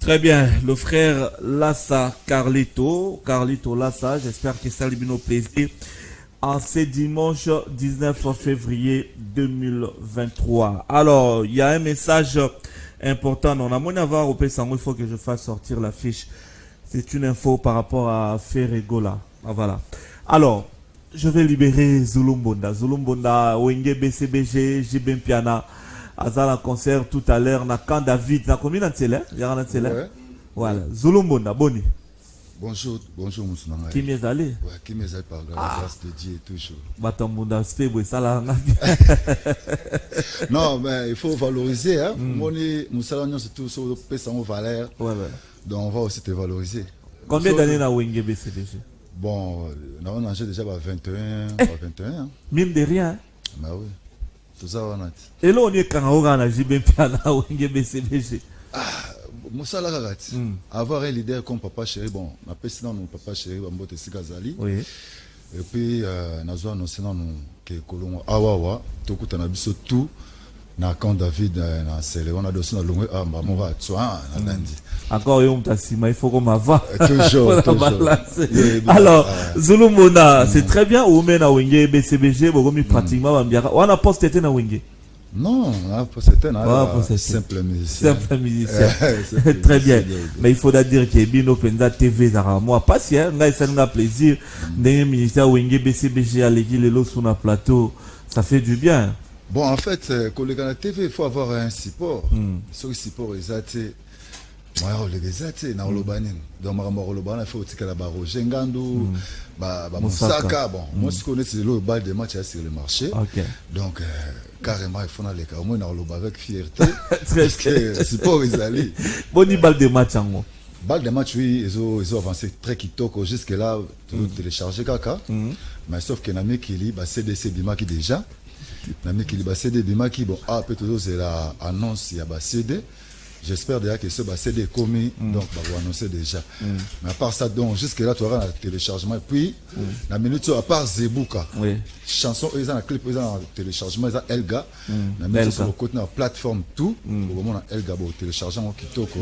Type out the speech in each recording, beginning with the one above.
Très bien, le frère Lassa Carlito Lassa, j'espère que ça lui nous plaisir. En ce dimanche 19 février 2023. Alors, il y a un message important. On a moins à voir au Pessango, il faut que je fasse sortir la fiche. C'est une info par rapport à Ferregola. Ah, voilà. Alors, je vais libérer Zulumbonda. Zulumbonda, Wenge BCBG, Jibem Piana. Azal en concert tout à l'heure. Na Camp David. Na combien d'antélé? Il y a un antélé. Voilà. Zulumbonda, Boni. Bonjour, Moussounanga. Qui m'est allé? Ouais, qui m'est allé par la grâce de Dieu toujours. Batambunda, c'est ça là. Non, mais il faut valoriser. Hein. Moussalagnon, c'est tout sur le Pessango valeur. Ouais. Donc on va aussi te valoriser. Combien d'années na Wenge BCBG? Bon, on a déjà 21. 21. Mine de rien. Bah oui. Tout ça, on a. Et là, on est quand on a JB Piana Wenge BCBG. Moussa Lagagati, avoir un leader comme Papa Chéri, bon, on appelle ça mon Papa Chéri, Bambote Sikazali. Oui. Et puis, nous avons annoncé que Colombo Awawa, tout le temps, tout, na Camp David, na Sele, on a dossier dans l'ongé, on va toi, na Dandi. Encore un tassima, il faut qu'on m'avoue. Toujours. Alors, Zulumbonda, c'est très bien, ou même na Wenge BCBG, bon, pratiquement, on a posté na Wenge. Non, c'était un simple musicien. Simple musicien. Très bien. Mais il faudra dire que Bino Penda TV, moi, pas si, hein, ça nous a plaisir. D'un ministère Wenge BCBG à l'église, le lot sur le plateau, ça fait du bien. Bon, en fait, collègue à la TV, il faut avoir un support. Ce support, ils ont été. Moi, les na Olobani. Donc, Olobani, il faut que la barre Jengando, Moussaka. Bon, moi, je connais le bal de match sur le marché. Donc, carrément, il faut aller au moins dans Oloba avec fierté. Parce que support, ils allaient. Bon, bal de match en haut. Bal de match, oui, ils ont avancé très kitoko. Jusque-là, tout téléchargé caca. Mais sauf que Nami Kili, CDC Bimaki déjà. Nami Kili, CD Bimaki, bon, peut-être c'est l'annonce, il y a CD. J'espère déjà que ce CD est commis, donc on va annoncer déjà. Mais à part ça, donc jusque-là, tu auras un téléchargement. Et puis, la minute, à part Zebuka, chanson, ils ont un clip, ils ont un téléchargement, ils ont Elga. La minute, sur le côté de la plateforme, tout, au moment où Elga, bon, téléchargement, Kitoko.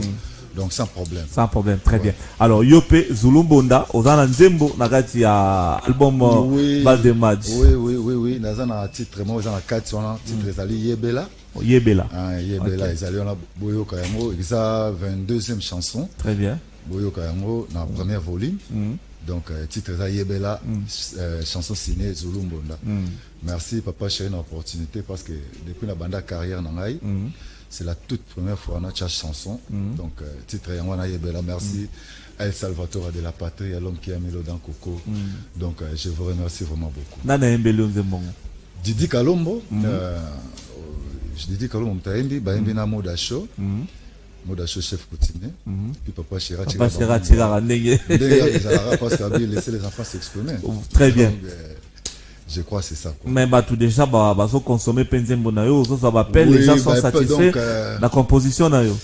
Donc sans problème. Sans problème, très bien. Alors, Yope, Zulumbonda, Ozana Nzembo, Nagati a album Bal de Match. Oui. Nazana a titre, moi, ils ont un 4 sur un titre, ils allaient Yebela. Yebela, ils allaient, on a Boyo Kayamo, ils ont 22e chanson. Très bien. Boyo Kayamo, dans le premier volume. Donc, titre Yebela, chanson signée Zulumbonda. Merci, Papa Chéri, une opportunité parce que depuis la bande carrière, c'est la toute première fois qu'on a cette chanson. Donc, titre Yangwana Yebela, merci. El Salvatore de la patrie, à l'homme qui a mis l'eau dans Coco. Donc, je vous remercie vraiment beaucoup. Nana Mbelou Nzembongo. Didi Kalombo, Didi Kalombo, Mtaimbi, Baimbi na Moda Show. Moda Show chef coutumier. Puis Papa Chira Chira. Papa Chira Chira, parce qu'il a laissé les enfants s'exprimer. Très bien. Je crois que c'est ça. Mais tout déjà, consommer Penzembo na yo, ça va appeler, les gens sont satisfaits de la composition na yo.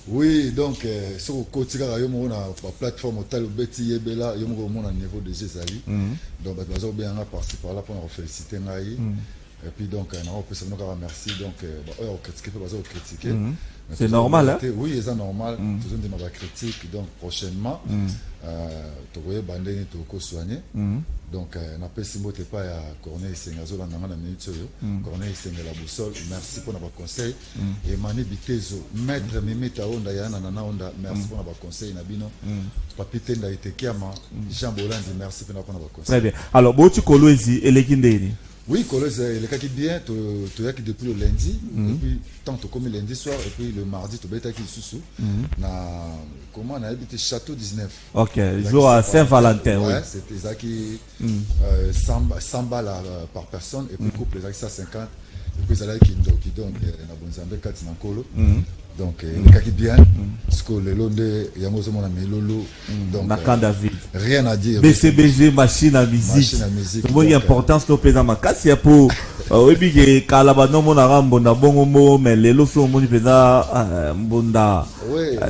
Oui, donc, sur le côté, il y a une plateforme au Beti Yebela, il y a un niveau de Gézali. Donc, nous avons bien passé par là pour nous féliciter. Et puis, donc, on peut se remercier. Donc, on a critiqué. C'est normal, hein? Oui, c'est normal. Tout le monde critique. Donc, prochainement, tu vois, Bandé, tu vas soigner. Donc, on a passé pas à Corneille Sengazo, la minute. Corneille Sengazo, la boussole. Merci pour notre conseil. Et Mané Bitezo, maître Mimeta Onda, Yana Onda, merci pour notre conseil. Nabino, Papi Tenda et Tekiama, Jean Bolandi, merci pour notre conseil. Très bien. Alors, Botu Koloezi et Lekindeni. Oui, Koloezi, le cas qui bien, tu as qui depuis le lundi, et puis tant comme le lundi soir, et puis le mardi, tu as qui sous. Comment on a habité Château 19. Ok, jour à Saint-Valentin, oui. Ouais, c'était ça qui 100 balles par personne, et puis couple, les 150. Et puis ça là qui donc, na Bonzambe 4 Nankolo. Donc, le cas qui bien, parce que le long de Yamozomo na Melolo, donc Camp David. Rien à dire. BCBG, machine à musique. Machine à musique. Il y a importance de peser ma casse, il y a pour. Oui, bien, Kalabano, mon arambonda, bon mot, mais les lots sont mon pesa, bonda.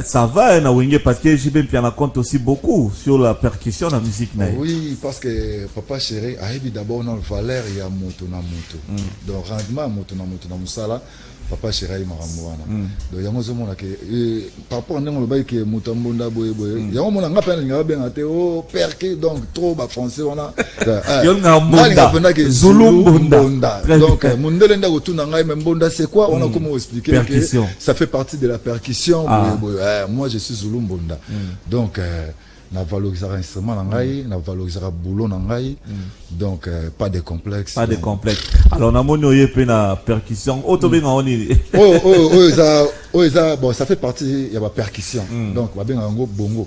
Ça va, na wingé, parce que j'ai bien en compte aussi beaucoup sur la percussion, la musique. Oui, parce que Papa Chéri a d'abord dans le valeur, il y a moto na moto. Donc, rendement, moto na moto na musala. papa chéri makambo wana donc yango zomona ke par rapport ndenge lo ke mutambonda boye yango mona ngapa nga benga te o perke donc trop ba français wana yonga mbonda Zulumbonda donc mundele nda kotuna ngai mais mbonda c'est quoi on a comment expliquer que ça fait partie de la percussion moi je suis Zulumbonda donc na valoriser instrument nangai na valoriser boulot nangai donc pas de complexe alors na moni oye pe na percussion otobenga oni ça bon ça fait partie ya ba percussion donc ba benga ngo bongo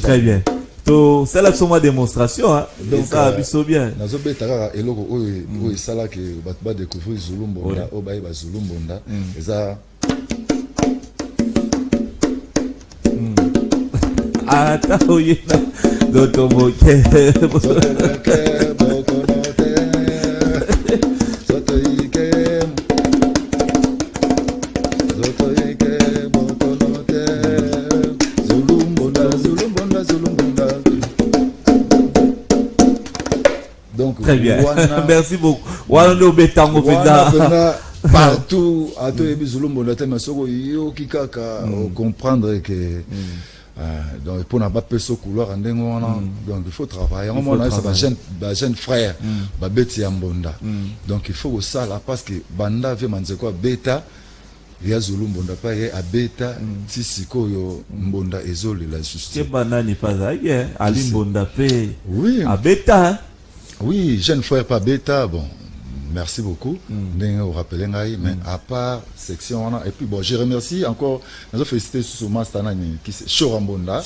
très bien to c'est la soma démonstration hein donc ça biso bien nazo betaka eloko oyo sala que ba découvrir Zulumbonda o ba Zulumbonda ça ata oyena dotomoke donc très bien merci beaucoup wana ndo betango penda partout ato ebi Zulumbonda te masoko yo kikaka comprendre que donc pour n'a pas peso couloir en donc il faut travailler on a ça jeune frère ba beti ya mbonda donc il faut que ça là parce que banda veut manze quoi beta ya Zulumbonda pas ya beta tisiko yo mbonda ezoli la justice que banani pas aïe ali mbonda pe oui a beta oui jeune frère pas beta bon merci beaucoup. Vous rappelez, mais à part section, et puis bon, je remercie encore, nous féliciter sur Master qui c'est Chorambonda.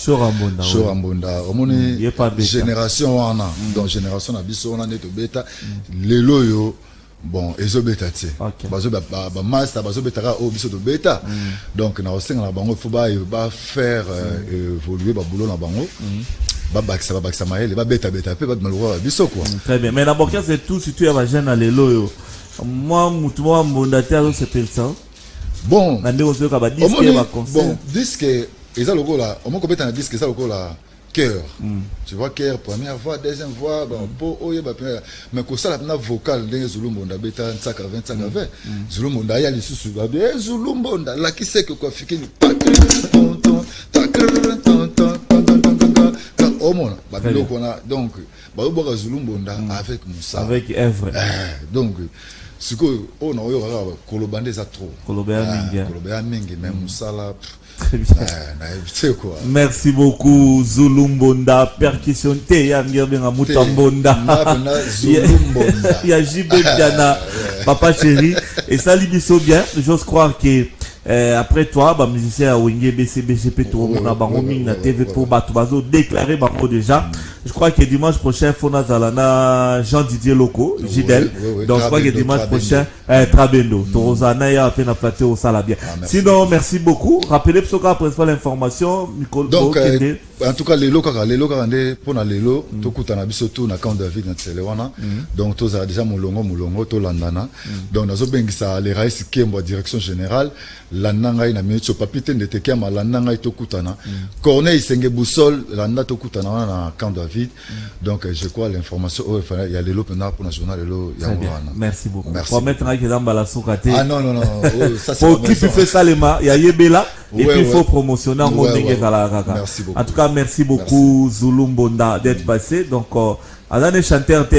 Génération on a, donc génération abisso on a net bêta, les loyaux. Bon, ezo beta tse. Bazo ba master bazo beta au biso de beta. Donc na osenga na bango faut ba faire évoluer ba boulot na bango. Ba baksa maele ba beta pe ba malwa biso quoi. Très bien. Mais d'abord c'est tout si tu es jeune à lelo. Moi mutu moi mbondateur c'est ça. Bon. Na ndeko ka ba disque ba concert. Bon, disque eza loko là, on m'a beta na disque eza loko là. Cœur, tu vois cœur, première voix, deuxième voix, bon, mais que ça la vocal de Zulumbonda beta 520 Zulumbonda ya les sous Zulumbonda là qui sait que quoi fiquer au monde donc ba Zulumbonda avec Moussa avec Evre donc ce que on a eu kolobande za trop kolobea mingi mais Moussa là. Merci beaucoup Zulumbonda percussion te ya ngirbenga mutambonda ya JB Diana papa chéri et ça libiso bien j'ose croire que après toi ba musicien Wenge BCBGP tout mon bango ming na TV pour bato bazo déclarer bango déjà je crois que dimanche prochain Fona Zalana Jean Didier Loco Gidel donc je crois que dimanche prochain Trabendo Torozana ya pe na plateau au sala bien sinon merci beaucoup rappelez psoka principale information donc en tout cas les locaux pour na lelo to kutana biso tout na camp David na Tselewana donc tous a déjà molongo to landana donc nazo bengisa les raïs kembo direction générale landanga ina minute papite ndete kema landanga to kutana Corneille Senge Boussol landa to kutana na camp David donc je crois l'information il y a lelo pendant pour national lelo ya wana merci beaucoup pour mettre que dans la sokate ah non ça c'est pour qui fait ça les ma il y a yebela et puis il faut promotionner en en tout cas merci beaucoup Zulumbonda d'être passé donc azane chanteur te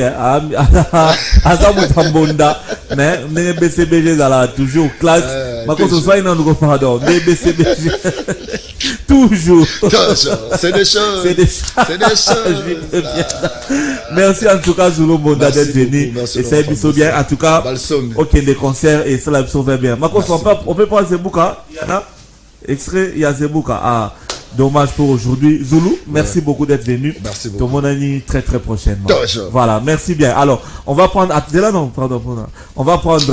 azamu tambonda mais ne BCBG là toujours classe mako so soit non go pardon mais BCBG toujours c'est des choses merci en tout cas Zulumbonda d'être venu et c'est biso bien en tout cas OK des concerts et ça la sauve bien mako on peut prendre ce bouca extrait il y a ce bouca dommage pour aujourd'hui. Zulu, merci beaucoup d'être venu. Merci beaucoup. Ton mon ami très prochainement. Voilà, merci bien. Alors, on va prendre, on va prendre